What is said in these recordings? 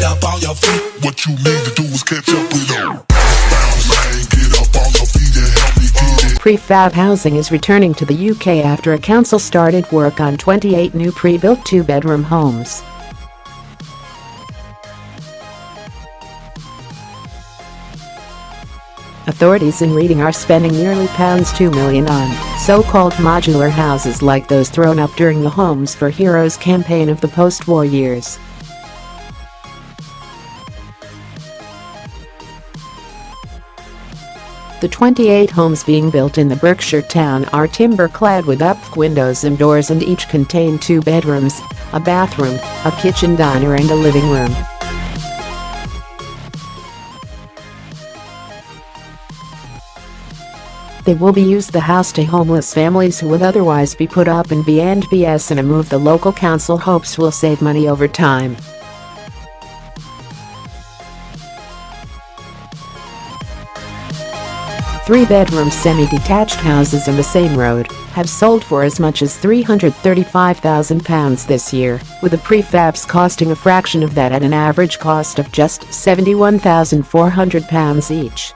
get up on your feet. What you need to do is catch up with them. Bounce, man, get up on your feet and help me get it. Prefab housing is returning to the UK after a council started work on 28 new pre-built two-bedroom homes. Authorities in Reading are spending nearly £2 million on so-called modular houses like those thrown up during the Homes for Heroes campaign of the post-war years. The 28 homes being built in the Berkshire town are timber-clad with up windows and doors and each contain 2 bedrooms, a bathroom, a kitchen diner and a living room. They will be used the house to homeless families who would otherwise be put up in B&Bs, and a move the local council hopes will save money over time. Three-bedroom semi-detached houses on the same road have sold for as much as £335,000 this year, with the prefabs costing a fraction of that at an average cost of just £71,400 each.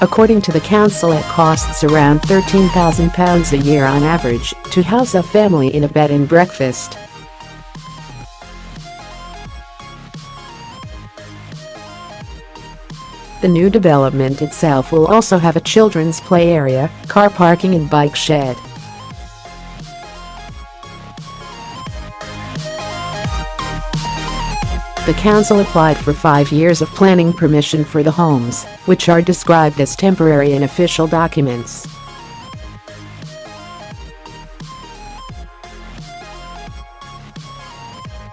According to the council, it costs around £13,000 a year on average to house a family in a bed and breakfast. The new development itself will also have a children's play area, car parking and bike shed. The council applied for 5 years of planning permission for the homes, which are described as temporary in official documents.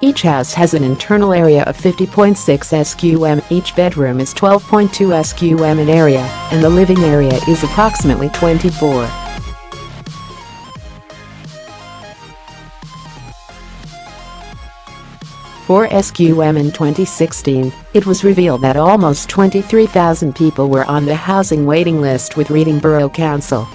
Each house has an internal area of 50.6 sqm, each bedroom is 12.2 sqm in area, and the living area is approximately 24. For sqm in 2016, it was revealed that almost 23,000 people were on the housing waiting list with Reading Borough Council.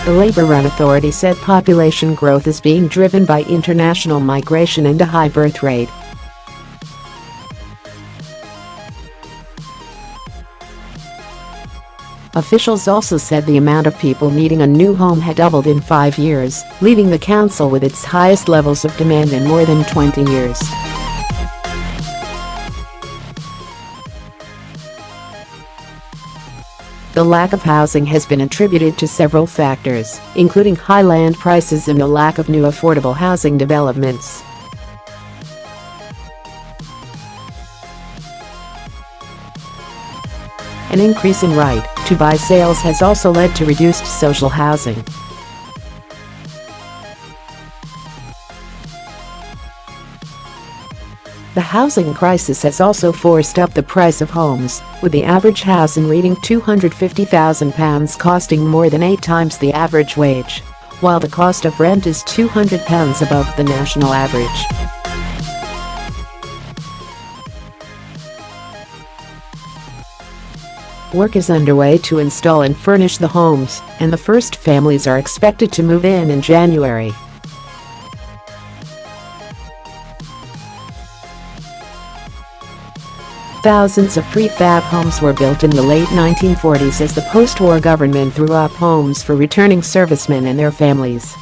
The Labour-run authority said population growth is being driven by international migration and a high birth rate. Officials also said the amount of people needing a new home had doubled in 5 years, leaving the council with its highest levels of demand in more than 20 years. The lack of housing has been attributed to several factors, including high land prices and a lack of new affordable housing developments. An increase in right-to-buy sales has also led to reduced social housing. The housing crisis has also forced up the price of homes, with the average house in Reading £250,000 costing more than 8 times the average wage, while the cost of rent is £200 above the national average. Work is underway to install and furnish the homes, and the first families are expected to move in January. Thousands of prefab homes were built in the late 1940s as the post-war government threw up homes for returning servicemen and their families.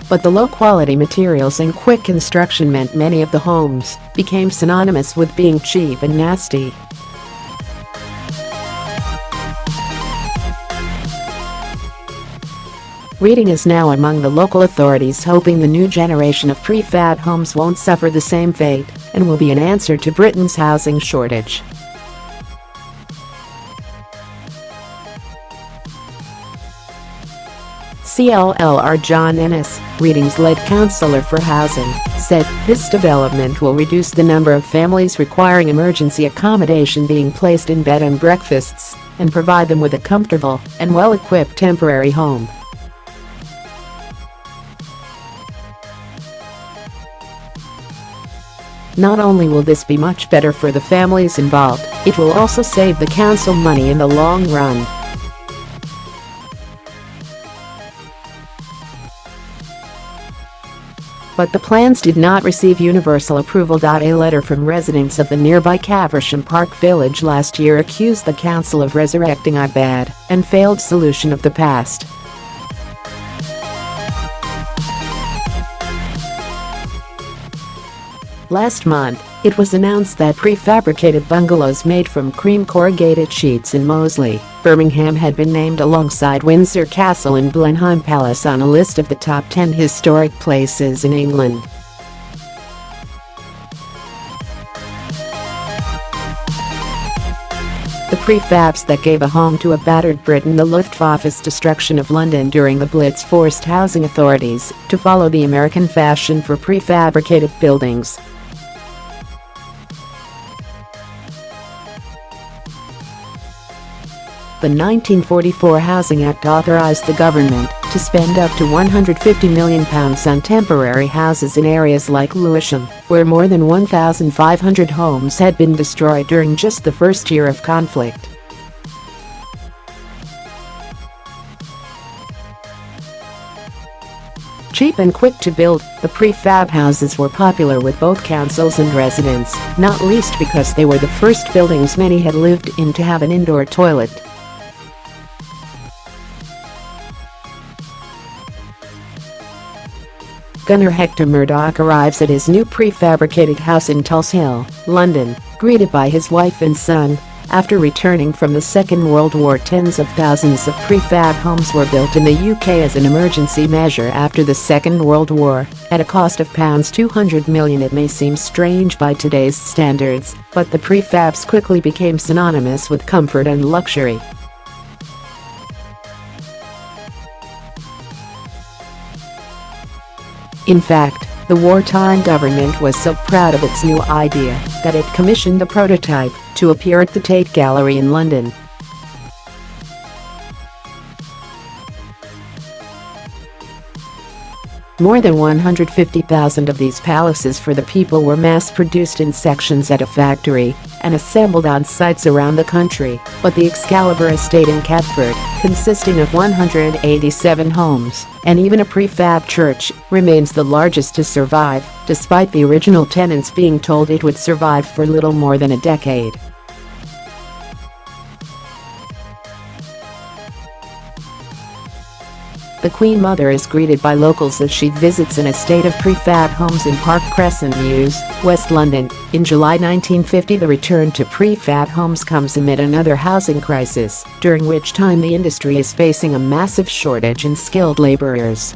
But the low-quality materials and quick construction meant many of the homes became synonymous with being cheap and nasty. Reading is now among the local authorities hoping the new generation of prefab homes won't suffer the same fate and will be an answer to Britain's housing shortage. Cllr John Ennis, Reading's Lead Councillor for Housing, said this development will reduce the number of families requiring emergency accommodation being placed in bed and breakfasts and provide them with a comfortable and well-equipped temporary home. Not only will this be much better for the families involved, it will also save the council money in the long run. But the plans did not receive universal approval. A letter from residents of the nearby Caversham Park village last year accused the council of resurrecting a bad and failed solution of the past. Last month, it was announced that prefabricated bungalows made from cream corrugated sheets in Moseley, Birmingham had been named alongside Windsor Castle and Blenheim Palace on a list of the top 10 historic places in England. The prefabs that gave a home to a battered Britain. The Luftwaffe's destruction of London during the Blitz forced housing authorities to follow the American fashion for prefabricated buildings. The 1944 Housing Act authorised the government to spend up to £150 million on temporary houses in areas like Lewisham, where more than 1,500 homes had been destroyed during just the first year of conflict. Cheap and quick to build, the prefab houses were popular with both councils and residents, not least because they were the first buildings many had lived in to have an indoor toilet. Gunner Hector Murdoch arrives at his new prefabricated house in Tulse Hill, London, greeted by his wife and son. After returning from the Second World War, tens of thousands of prefab homes were built in the UK as an emergency measure after the Second World War, at a cost of £200 million. It may seem strange by today's standards, but the prefabs quickly became synonymous with comfort and luxury. In fact, the wartime government was so proud of its new idea that it commissioned a prototype to appear at the Tate Gallery in London. More than 150,000 of these palaces for the people were mass-produced in sections at a factory and assembled on sites around the country, but the Excalibur estate in Catford, consisting of 187 homes and even a prefab church, remains the largest to survive, despite the original tenants being told it would survive for little more than a decade. The Queen Mother is greeted by locals as she visits an estate of prefab homes in Park Crescent Mews, West London. In July 1950, the return to prefab homes comes amid another housing crisis, during which time the industry is facing a massive shortage in skilled labourers.